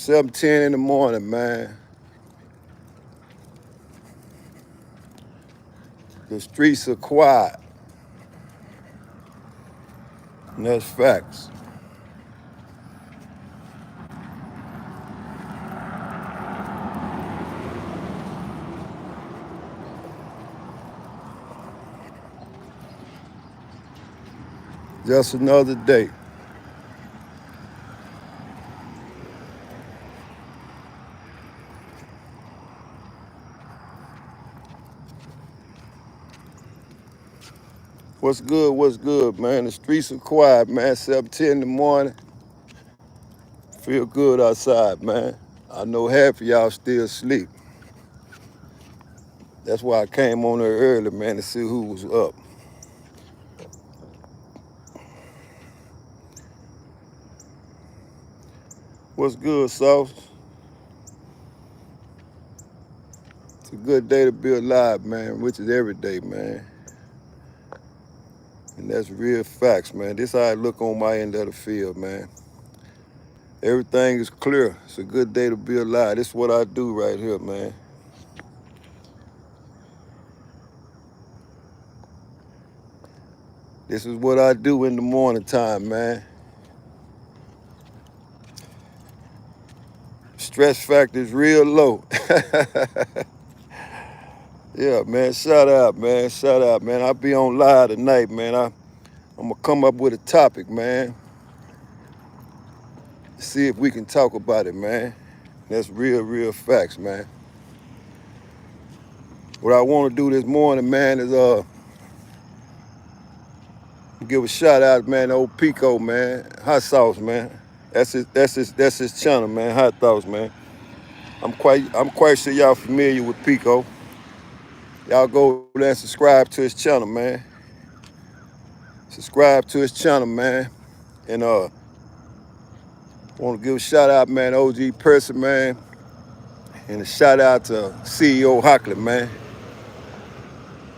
7:10 in the morning, man. The streets are quiet. And that's facts. Just another day. What's good, man? The streets are quiet, man. 7:10 in the morning. Feel good outside, man. I know half of y'all still asleep. That's why I came on there early, man, to see who was up. What's good, Sauce? It's a good day to be alive, man, which is every day, man. And that's real facts, man. This how I look on my end of the field, man. Everything is clear. It's a good day to be alive. This is what I do right here, man. This is what I do in the morning time, man. Stress factor is real low. Yeah, man, shout out, man. I'll be on live tonight, man. I'm gonna come up with a topic, man. See if we can talk about it, man. That's real facts, man. What I want to do this morning, man, is give a shout out, man, to old Pico, man. Hot sauce, man. That's his channel, man. Hot thoughts, man. I'm quite sure y'all familiar with Pico. Y'all go there and subscribe to his channel, man. Subscribe to his channel, man. And want to give a shout out, man, to OG Person, man. And a shout out to CEO Hockley, man,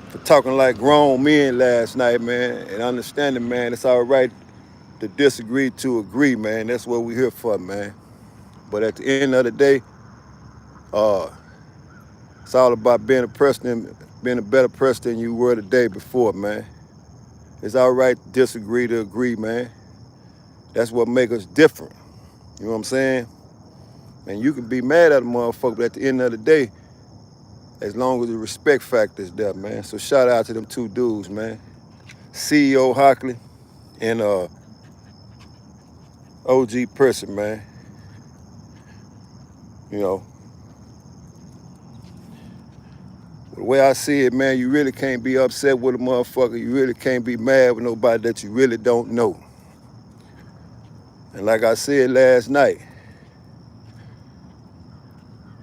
for talking like grown men last night, man. And understanding, man, it's all right to disagree to agree, man. That's what we're here for, man. But at the end of the day, it's all about being a better person than you were the day before, man. It's all right to disagree to agree, man. That's what makes us different. You know what I'm saying? And you can be mad at a motherfucker, but at the end of the day, as long as the respect factor is there, man. So shout out to them two dudes, man. CEO Hockley and OG Person, man. You know, the way I see it, man, you really can't be upset with a motherfucker. You really can't be mad with nobody that you really don't know. And like I said last night,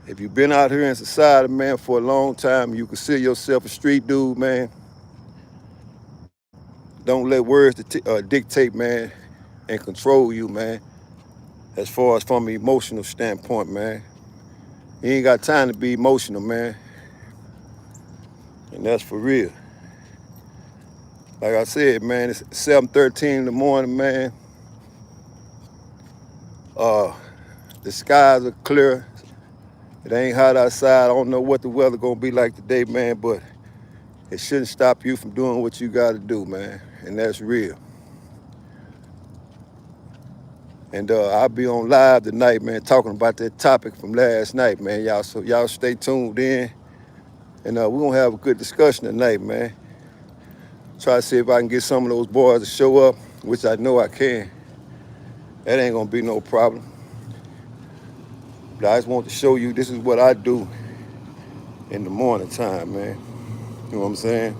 if you've been out here in society, man, for a long time, you consider yourself a street dude, man. Don't let words dictate, man, and control you, man, as far as from an emotional standpoint, man. You ain't got time to be emotional, man. And that's for real. Like I said, man, it's 7:13 in the morning, man. The skies are clear. It ain't hot outside. I don't know what the weather gonna be like today, man, but it shouldn't stop you from doing what you gotta do, man. And that's real. And I'll be on live tonight, man, talking about that topic from last night, man. Y'all stay tuned in. And we're gonna have a good discussion tonight, man. Try to see if I can get some of those boys to show up, which I know I can. That ain't gonna be no problem. But I just want to show you this is what I do in the morning time, man. You know what I'm saying?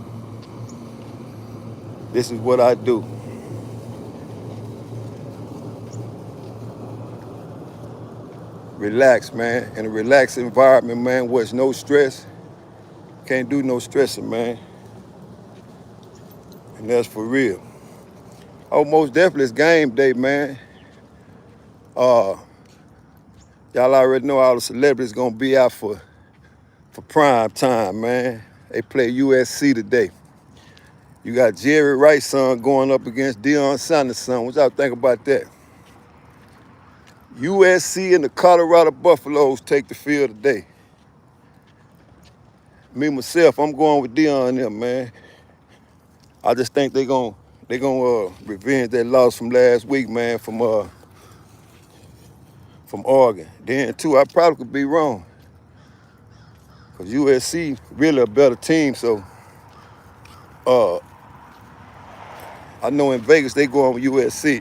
This is what I do. Relax, man. In a relaxed environment, man, where there's no stress. Can't do no stressing, man. And that's for real. Oh, most definitely it's game day, man. Y'all already know all the celebrities gonna be out for prime time, man. They play USC today. You got Jerry Rice's son going up against Deion Sanders' son. What y'all think about that? USC and the Colorado Buffaloes take the field today. Me, myself, I'm going with Deion and them, man. I just think they gonna revenge that loss from last week, man, from Oregon. Then, too, I probably could be wrong. Because USC really a better team, so I know in Vegas they going with USC.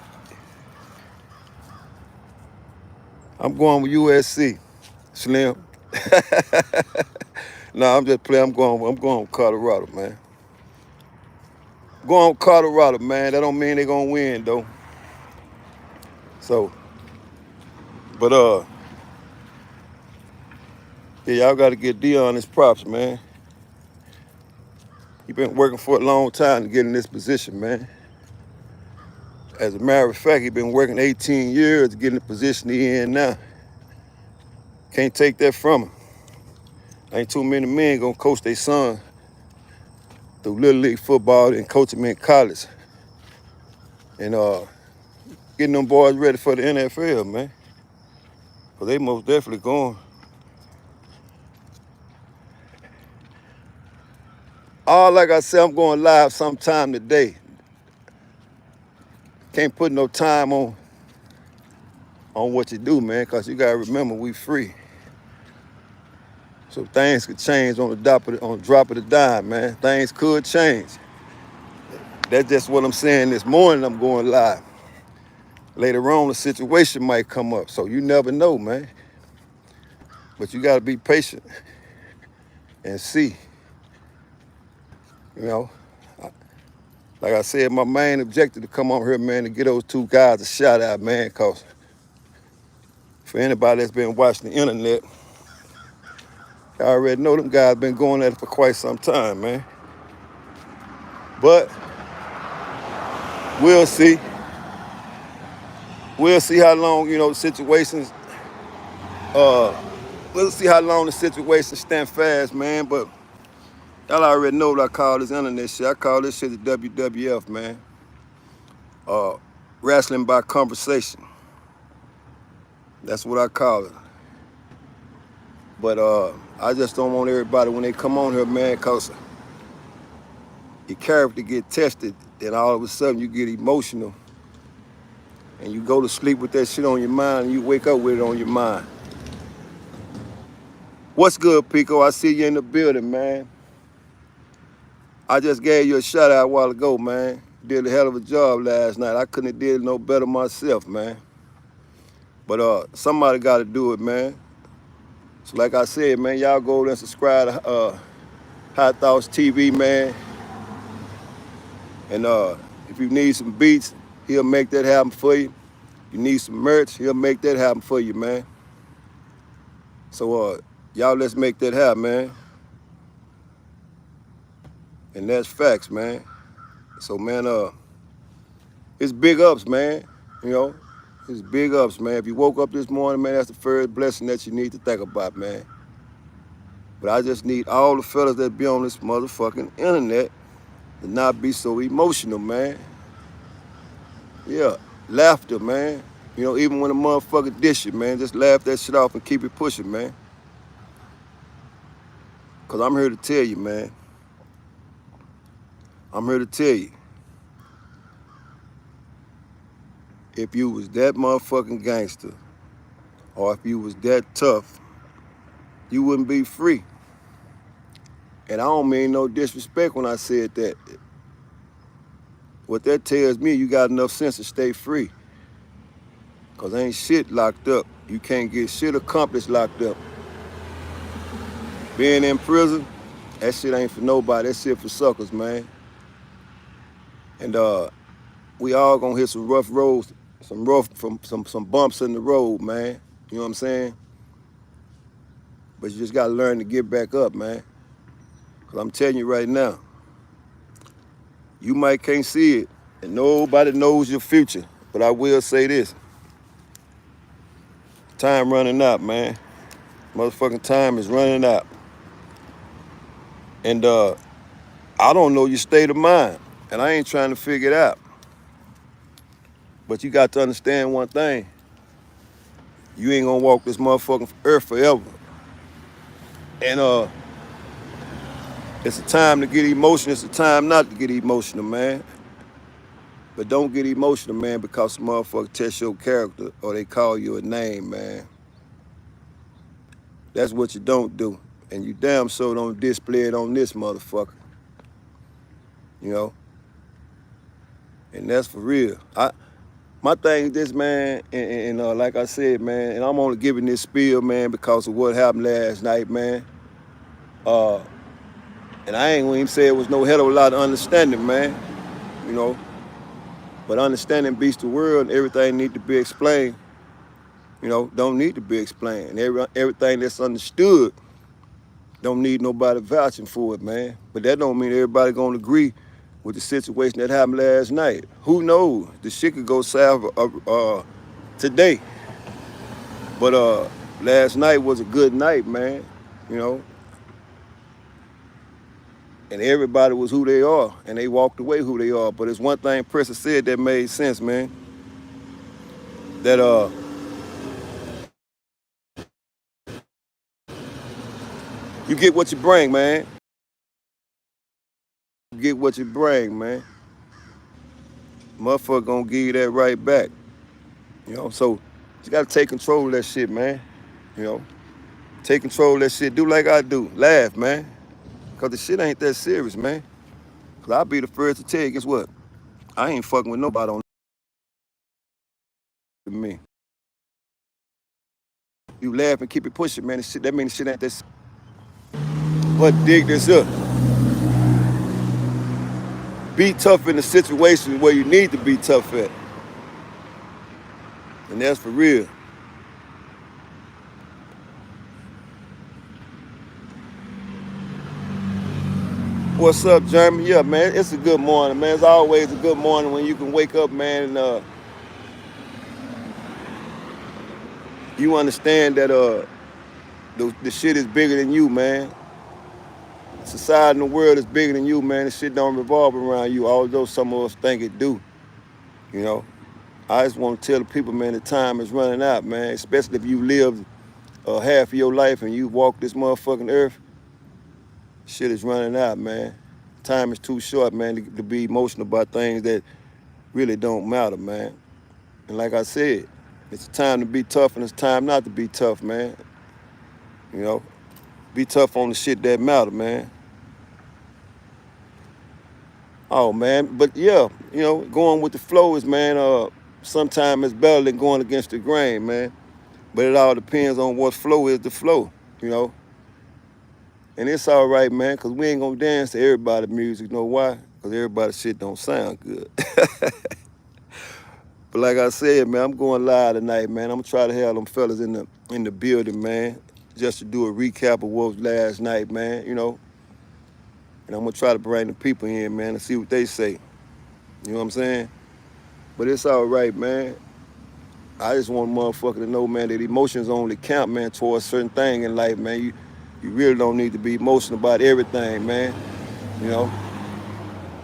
I'm going with USC, Slim. Nah, I'm just playing. I'm going with Colorado, man. Going with Colorado, man. That don't mean they gonna win though. So, but yeah, y'all got to get Deion his props, man. He been working for a long time to get in this position, man. As a matter of fact, he been working 18 years to get in the position he in now. Can't take that from him. Ain't too many men gonna coach their son through Little League football and coach them in college. And getting them boys ready for the NFL, man. Cause they most definitely going. Like I said, I'm going live sometime today. Can't put no time on what you do, man, cause you gotta remember we free. So things could change on the drop of the dime, man. Things could change. That's just what I'm saying. This morning I'm going live. Later on, the situation might come up, so you never know, man. But you gotta be patient and see. You know, like I said, my main objective to come on here, man, to get those two guys a shout out, man, cause for anybody that's been watching the internet, I already know them guys been going at it for quite some time, man. But we'll see. We'll see how long, the situations, we'll see how long the situations stand fast, man. But y'all already know what I call this internet shit. I call this shit the WWF, man. Wrestling by conversation. That's what I call it. But I just don't want everybody, when they come on here, man, cause your character get tested, then all of a sudden you get emotional and you go to sleep with that shit on your mind and you wake up with it on your mind. What's good, Pico? I see you in the building, man. I just gave you a shout out a while ago, man. Did a hell of a job last night. I couldn't have did it no better myself, man. But somebody got to do it, man. So like I said, man, y'all go over and subscribe to Hot Thoughts TV, man. And if you need some beats, he'll make that happen for you. You need some merch, he'll make that happen for you, man. So y'all let's make that happen, man. And that's facts, man. So man, it's big ups, man. It's big ups, man. If you woke up this morning, man, that's the first blessing that you need to think about, man. But I just need all the fellas that be on this motherfucking internet to not be so emotional, man. Yeah, laughter, man. Even when a motherfucker dish you, man, just laugh that shit off and keep it pushing, man. Cause I'm here to tell you, man. I'm here to tell you. If you was that motherfucking gangster, or if you was that tough, you wouldn't be free. And I don't mean no disrespect when I said that. What that tells me, you got enough sense to stay free. Cause ain't shit locked up. You can't get shit accomplished locked up. Being in prison, that shit ain't for nobody. That shit for suckers, man. And we all gonna hit some rough roads, some bumps in the road, man. You know what I'm saying? But you just gotta learn to get back up, man. Cause I'm telling you right now, you might can't see it, and nobody knows your future. But I will say this. Time running out, man. Motherfucking time is running out. And I don't know your state of mind, and I ain't trying to figure it out. But you got to understand one thing. You ain't gonna walk this motherfucking earth forever. And it's a time to get emotional. It's a time not to get emotional, man. But don't get emotional, man, because the motherfucker test your character or they call you a name, man. That's what you don't do. And you damn so don't display it on this motherfucker. You know? And that's for real. My thing is this, man, and like I said, man, and I'm only giving this spiel, man, because of what happened last night, man. And I ain't gonna even say it was no hell of a lot of understanding, man. You know? But understanding beats the world and everything need to be explained. You know, don't need to be explained. Everything that's understood don't need nobody vouching for it, man. But that don't mean everybody gonna agree with the situation that happened last night. Who knows? The shit could go south today. But last night was a good night, man. You know, and everybody was who they are, and they walked away who they are. But it's one thing Presser said that made sense, man. That you get what you bring, man. You get what you bring, man. Motherfucker gonna give you that right back. You know, so you gotta take control of that shit, man. You know, take control of that shit. Do like I do. Laugh, man. Cause the shit ain't that serious, man. Cause I'll be the first to tell you, guess what? I ain't fucking with nobody on me. You laugh and keep it pushing, man. That means the shit ain't that serious. But dig this up. Be tough in the situation where you need to be tough at. And that's for real. What's up, Jeremy? Yeah, man, it's a good morning, man. It's always a good morning when you can wake up, man, and you understand that the shit is bigger than you, man. Society and the world is bigger than you, man. The shit don't revolve around you, although some of us think it do. You know, I just want to tell the people, man, the time is running out, man. Especially if you live half of your life and you walk this motherfucking earth, shit is running out, man. Time is too short, man, to be emotional about things that really don't matter, man. And like I said, it's time to be tough and it's time not to be tough, man. You know, be tough on the shit that matter, man. Oh, man, but yeah, you know, going with the flow is, man, sometimes it's better than going against the grain, man. But it all depends on what flow is the flow, you know. And it's all right, man, because we ain't going to dance to everybody's music. You know why? Because everybody's shit don't sound good. But like I said, man, I'm going live tonight, man. I'm going to try to have them fellas in the building, man, just to do a recap of what was last night, man, you know. And I'm going to try to bring the people in, man, and see what they say. You know what I'm saying? But it's all right, man. I just want motherfucker to know, man, that emotions only count, man, towards certain thing in life, man. You really don't need to be emotional about everything, man. You know?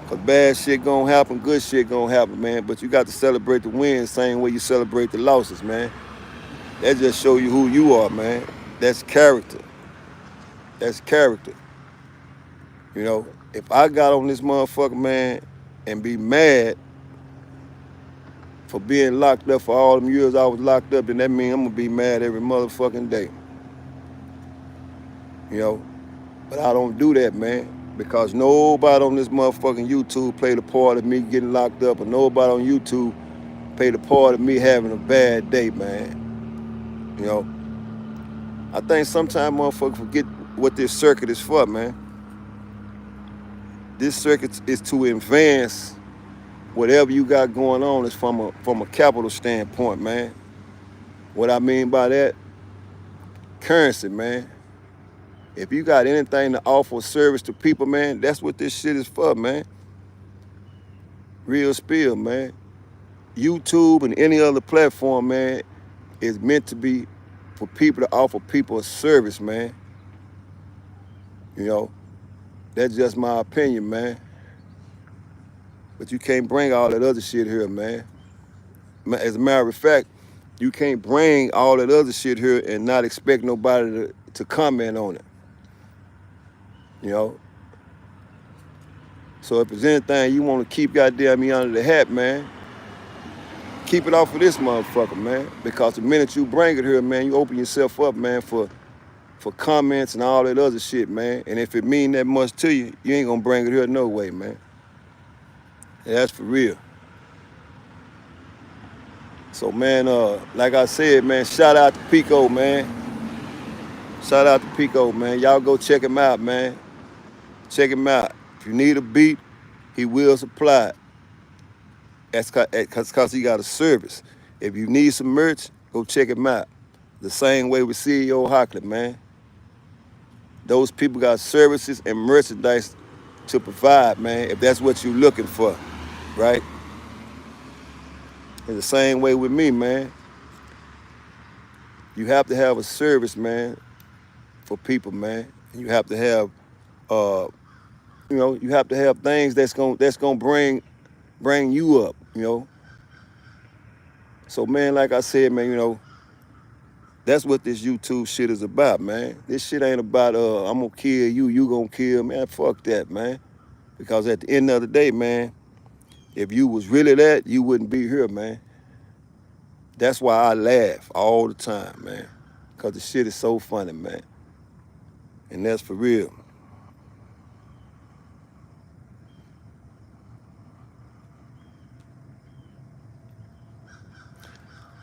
Cause bad shit gonna happen, good shit gonna happen, man. But you got to celebrate the wins same way you celebrate the losses, man. That just show you who you are, man. That's character. That's character. You know? If I got on this motherfucker, man, and be mad for being locked up for all them years I was locked up, then that means I'm gonna be mad every motherfucking day. You know? But I don't do that, man. Because nobody on this motherfucking YouTube played a part of me getting locked up, or nobody on YouTube played a part of me having a bad day, man. You know? I think sometimes motherfuckers forget what this circuit is for, man. This circuit is to advance whatever you got going on is from a capital standpoint, man. What I mean by that, currency, man. If you got anything to offer service to people, man, that's what this shit is for, man. Real spill, man. YouTube and any other platform, man, is meant to be for people to offer people a service, man. You know, that's just my opinion, man. But you can't bring all that other shit here, man. As a matter of fact, You can't bring all that other shit here and not expect nobody to comment on it. You know? So if there's anything you want to keep goddamn me under the hat, man, keep it off of this motherfucker, man. Because the minute you bring it here, man, you open yourself up, man, for comments and all that other shit, man. And if it mean that much to you, you ain't gonna bring it here no way, man. And that's for real. So, man, like I said, man, shout out to Pico, man. Shout out to Pico, man. Y'all go check him out, man. Check him out. If you need a beat, he will supply it. That's because he got a service. If you need some merch, go check him out. The same way with CEO Hockley, man. Those people got services and merchandise to provide, man, if that's what you're looking for, right? And the same way with me, man. You have to have a service, man, for people, man. You have to have, you have to have things that's gonna bring you up, you know. So, man, like I said, man, that's what this YouTube shit is about, man. This shit ain't about I'm gonna kill you, you gonna kill me. Man, fuck that, man. Because at the end of the day, man, if you was really that, you wouldn't be here, man. That's why I laugh all the time, man. Because the shit is so funny, man. And that's for real.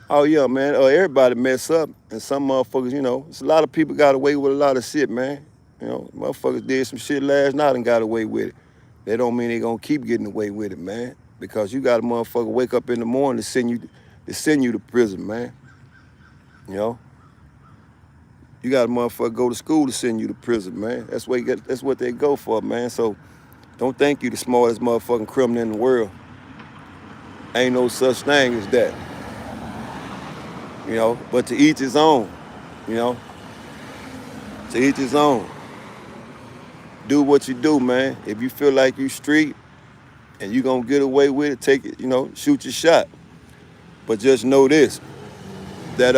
Oh, yeah, man. Everybody mess up. And some motherfuckers, it's a lot of people got away with a lot of shit, man. Motherfuckers did some shit last night and got away with it. That don't mean they gonna keep getting away with it, man. Because you got a motherfucker wake up in the morning to send you to prison, man. You know? You got a motherfucker go to school to send you to prison, man. That's what they go for, man. So don't think you the smartest motherfucking criminal in the world. Ain't no such thing as that. But to each his own, to each his own. Do what you do, man. If you feel like you street and you gonna get away with it, take it, shoot your shot. But just know this, that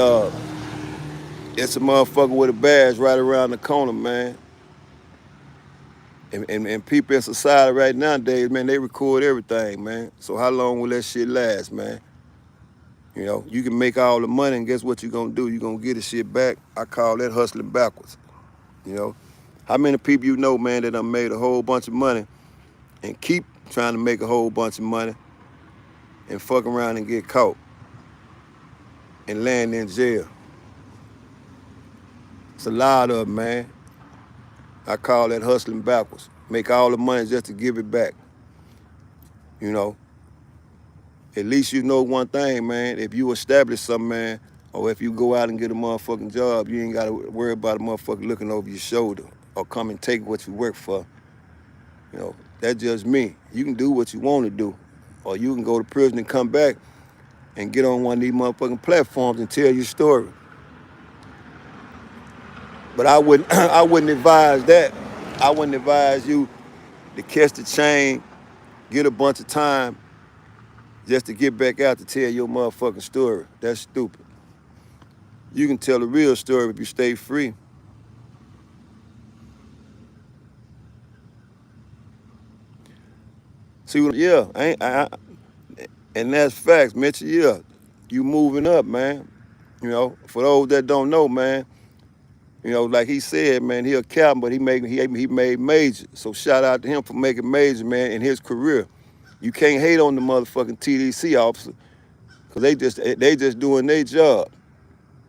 it's a motherfucker with a badge right around the corner, man. And people in society right nowadays, man, they record everything, man. So how long will that shit last, man? You can make all the money, and guess what you gonna do? You gonna get the shit back. I call that hustling backwards. How many people you know, man, that done made a whole bunch of money and keep trying to make a whole bunch of money and fuck around and get caught and land in jail? It's a lot of them, man. I call that hustling backwards. Make all the money just to give it back. At least you know one thing, man. If you establish something, man, or if you go out and get a motherfucking job, you ain't got to worry about a motherfucker looking over your shoulder or come and take what you work for. That's just me. You can do what you want to do. Or you can go to prison and come back and get on one of these motherfucking platforms and tell your story. But I wouldn't advise that. I wouldn't advise you to catch the chain, get a bunch of time just to get back out to tell your motherfucking story. That's stupid. You can tell the real story if you stay free. See, yeah, and that's facts, Mitchell. Yeah, you moving up, man. For those that don't know, man, like he said, man, he a captain, but he made major. So shout out to him for making major, man, in his career. You can't hate on the motherfucking TDC officer, because they just doing their job.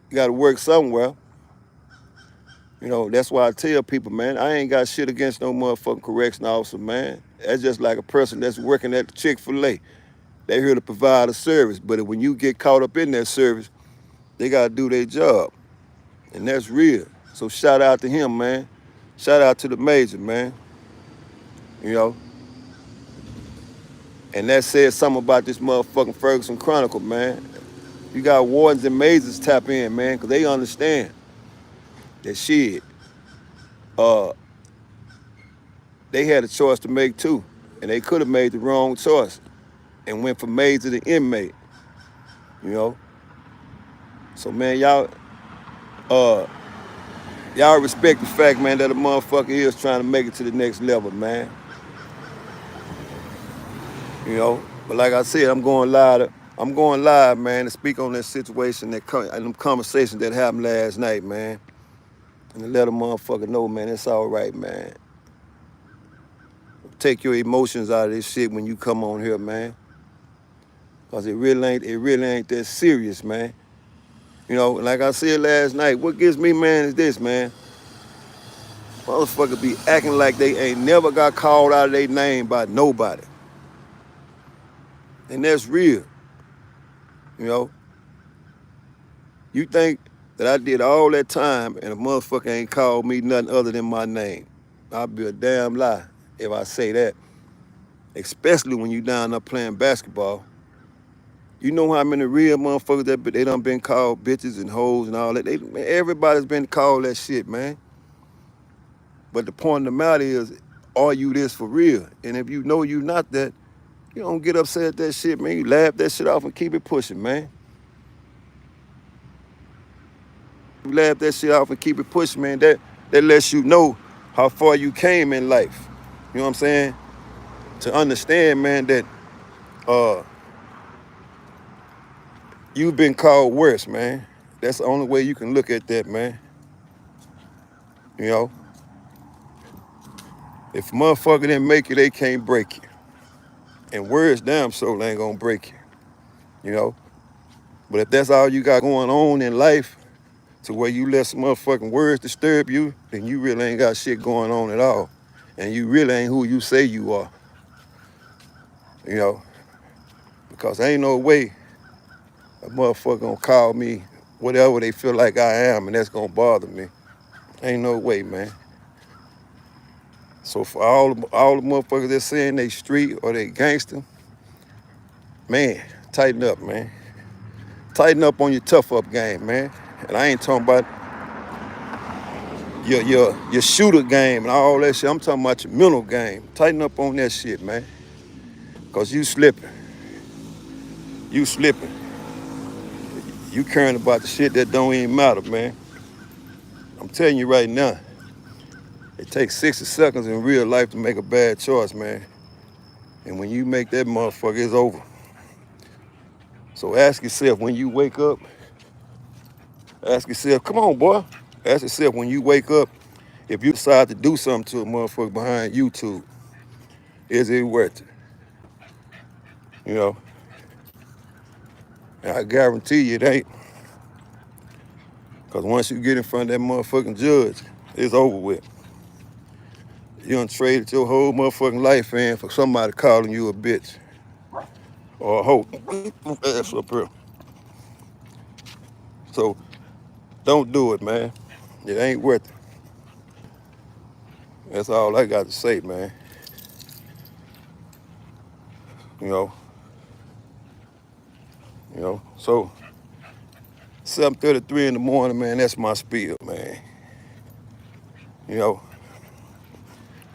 You got to work somewhere. That's why I tell people, man, I ain't got shit against no motherfucking correction officer, man. That's just like a person that's working at the Chick-fil-A. They here to provide a service, but when you get caught up in that service, they got to do their job. And that's real. So shout out to him, man. Shout out to the major, man. And that says something about this motherfucking Ferguson Chronicle, man. You got wardens and majors tap in, man, because they understand that shit. They had a choice to make too, and they could have made the wrong choice and went from major to inmate. So man, y'all respect the fact, man, that a motherfucker is trying to make it to the next level, man. You know. But like I said, I'm going live. I'm going live, man, to speak on that situation and them conversations that happened last night, man. And to let a motherfucker know, man, it's all right, man. Take your emotions out of this shit when you come on here, man. Cause it really ain't that serious, man. You know, like I said last night, what gets me, man, is this, man. Motherfucker be acting like they ain't never got called out of their name by nobody. And that's real. You know, you think that I did all that time and a motherfucker ain't called me nothing other than my name. I'll be a damn lie if I say that. Especially when you down there playing basketball. You know how many real motherfuckers that they done been called bitches and hoes and all that. Everybody's been called that shit, man. But the point of the matter is, are you this for real? And if you know you not that, you don't get upset at that shit, man. You laugh that shit off and keep it pushing, man. You laugh that shit off and keep it pushing, man. That lets you know how far you came in life. You know what I'm saying? To understand, man, that you've been called worse, man. That's the only way you can look at that, man. You know? If a motherfucker didn't make you, they can't break you. And words damn sure ain't gonna break you. You know? But if that's all you got going on in life, to where you let some motherfucking words disturb you, then you really ain't got shit going on at all. And you really ain't who you say you are. You know? Because ain't no way a motherfucker gonna call me whatever they feel like I am and that's gonna bother me. Ain't no way, man. So for all the motherfuckers that saying they street or they gangster, man, tighten up, man. Tighten up on your tough up game, man. And I ain't talking about your shooter game and all that shit. I'm talking about your mental game. Tighten up on that shit, man. Cause you slipping. You slipping. You caring about the shit that don't even matter, man. I'm telling you right now, it takes 60 seconds in real life to make a bad choice, man. And when you make that motherfucker, it's over. So ask yourself when you wake up, ask yourself, come on, boy. Ask yourself when you wake up, if you decide to do something to a motherfucker behind YouTube, is it worth it? You know? And I guarantee you it ain't. Because once you get in front of that motherfucking judge, it's over with. You done traded your whole motherfucking life in for somebody calling you a bitch. Or a hoe. Ass up here. So don't do it, man. It ain't worth it. That's all I got to say, man. You know. So 7:33 in the morning, man, that's my spiel, man. You know.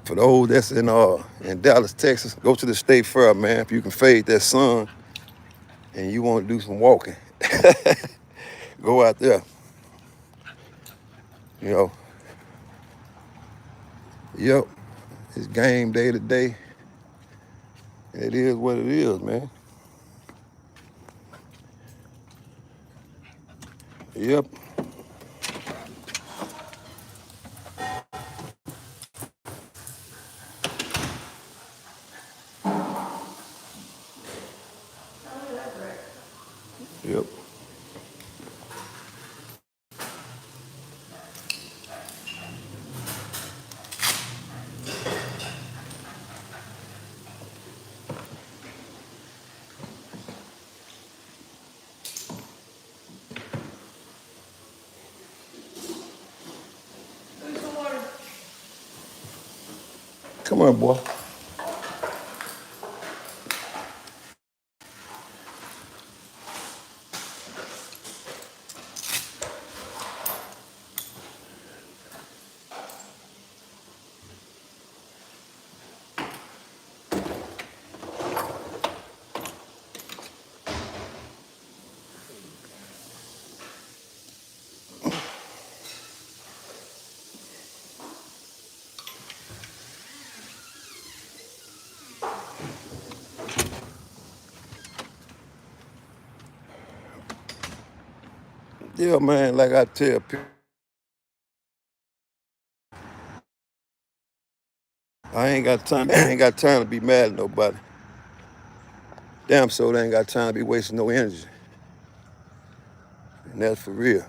For those that's in Dallas, Texas, go to the State Fair, man. If you can fade that sun and you want to do some walking, go out there. You know. Yep. It's game day today. It is what it is, man. Yep. Yep. Come on, boy. Yeah, man, like I tell people, I ain't got time. I ain't got time to be mad at nobody. Damn, so they ain't got time to be wasting no energy, and that's for real.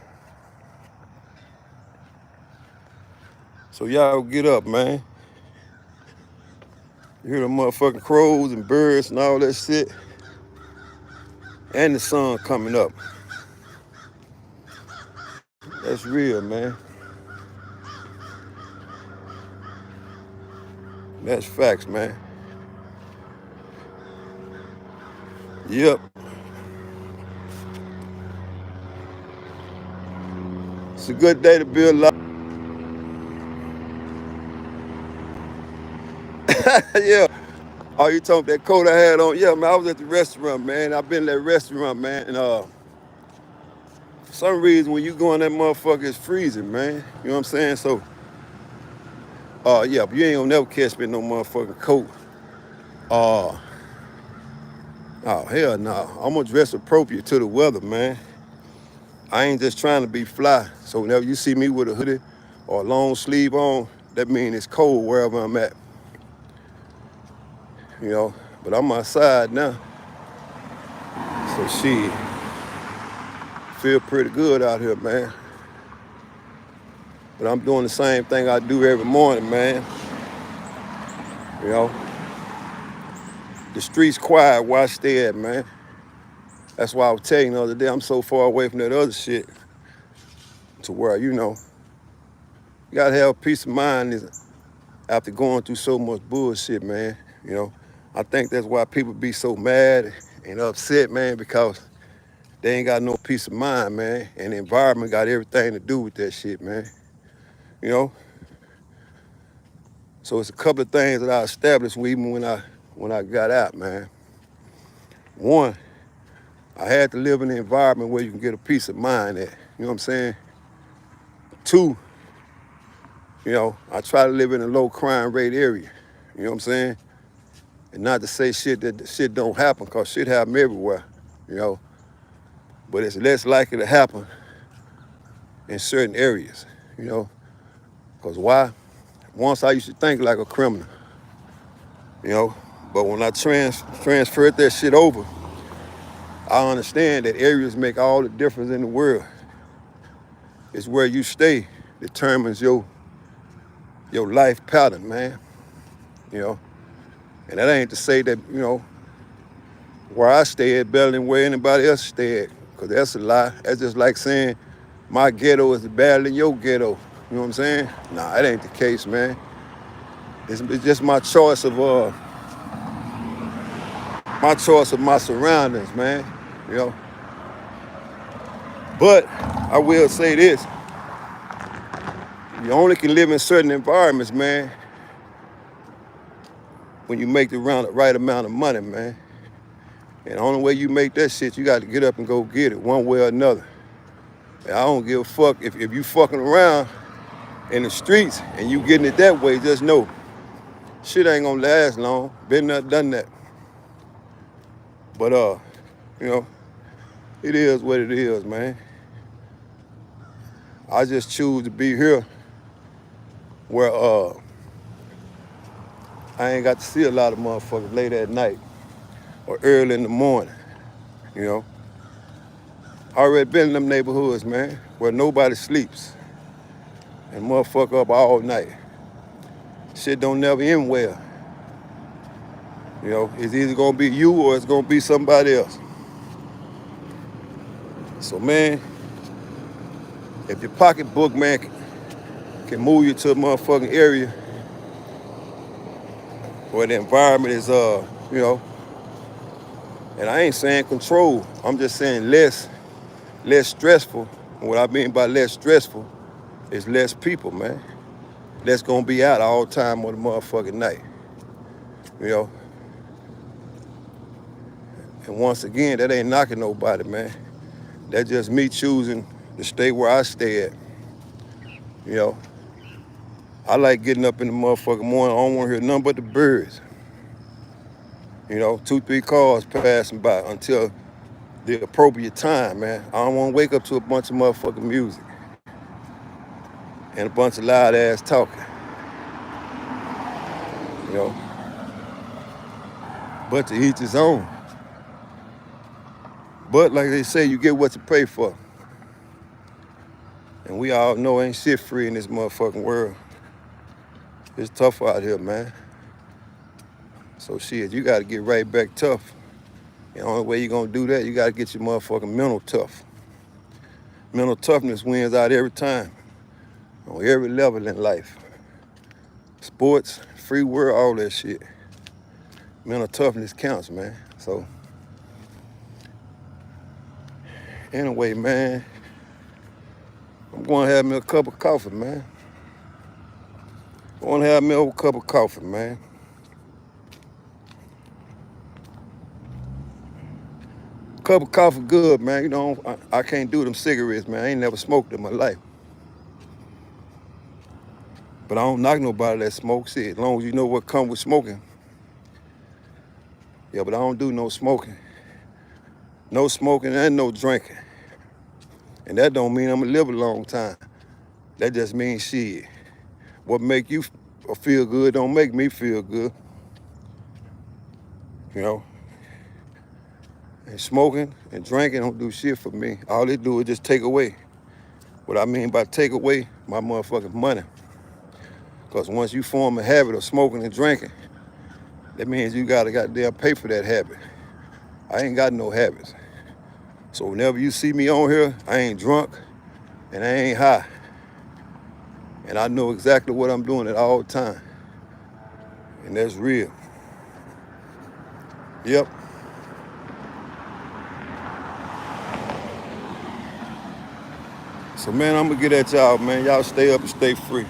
So y'all get up, man. You hear the motherfucking crows and birds and all that shit, and the sun coming up. That's real, man. That's facts, man. Yep. It's a good day to build life. Yeah. Oh, you talking that coat I had on? Yeah, man, I was at the restaurant, man. I've been at that restaurant, man, and for some reason when you go in that motherfucker, it's freezing, man. You know what I'm saying? So, yeah, but you ain't gonna never catch me in no motherfucking coat. Uh, oh, hell no. I'm gonna dress appropriate to the weather, man. I ain't just trying to be fly. So whenever you see me with a hoodie or a long sleeve on, that means it's cold wherever I'm at, you know. But I'm outside now, so shit, feel pretty good out here, man. But I'm doing the same thing I do every morning, man. You know, the streets quiet where I stay at, man. That's why I was telling you the other day, I'm so far away from that other shit to where, you know, you gotta have peace of mind after going through so much bullshit, man. You know, I think that's why people be so mad and upset, man, because they ain't got no peace of mind, man. And the environment got everything to do with that shit, man. You know? So it's a couple of things that I established even when I got out, man. One, I had to live in an environment where you can get a peace of mind at. You know what I'm saying? Two, you know, I try to live in a low crime rate area. You know what I'm saying? And not to say that shit don't happen, cause shit happen everywhere, you know. But it's less likely to happen in certain areas, you know. Cause why? Once I used to think like a criminal, you know. But when I transferred that shit over, I understand that areas make all the difference in the world. It's where you stay determines your life pattern, man. You know. And that ain't to say that, you know, where I stay at better than where anybody else stay at. Cause that's a lie. That's just like saying my ghetto is better than your ghetto. You know what I'm saying? Nah, that ain't the case, man. It's just my choice of my surroundings, man. You know. But I will say this: you only can live in certain environments, man, when you make the right amount of money, man. And the only way you make that shit, you got to get up and go get it one way or another. And I don't give a fuck if you fucking around in the streets and you getting it that way. Just know, shit ain't gonna last long. Been there, done that. But you know, it is what it is, man. I just choose to be here where I ain't got to see a lot of motherfuckers late at night or early in the morning, you know. I already been in them neighborhoods, man, where nobody sleeps and motherfucker up all night. Shit don't never end well. You know, it's either gonna be you or it's gonna be somebody else. So, man, if your pocketbook, man, can move you to a motherfucking area where the environment is, you know, and I ain't saying control, I'm just saying less stressful. And what I mean by less stressful is less people, man. That's gonna be out all time on the motherfucking night, you know. And once again, that ain't knocking nobody, man. That's just me choosing to stay where I stay at, you know. I like getting up in the motherfucking morning. I don't want to hear nothing but the birds. You know, 2, 3 cars passing by until the appropriate time, man. I don't want to wake up to a bunch of motherfucking music and a bunch of loud ass talking, you know. But to each his own. But like they say, you get what you pay for. And we all know ain't shit free in this motherfucking world. It's tough out here, man. So shit, you gotta get right back tough. The only way you gonna do that, you gotta get your motherfucking mental tough. Mental toughness wins out every time, on every level in life. Sports, free world, all that shit. Mental toughness counts, man. So, anyway, man, I'm gonna have me a cup of coffee, man. I'm gonna have me a cup of coffee, man. Cup of coffee good, man. You know, I can't do them cigarettes, man. I ain't never smoked in my life. But I don't knock nobody that smokes it, as long as you know what comes with smoking. Yeah, but I don't do no smoking. No smoking and no drinking. And that don't mean I'm gonna live a long time. That just means shit. What make you feel good don't make me feel good. You know? And smoking and drinking don't do shit for me. All they do is just take away. What I mean by take away, my motherfucking money. Because once you form a habit of smoking and drinking, that means you gotta goddamn pay for that habit. I ain't got no habits. So whenever you see me on here, I ain't drunk and I ain't high. And I know exactly what I'm doing at all times. And that's real. Yep. So man, I'm gonna get at y'all, man. Y'all stay up and stay free.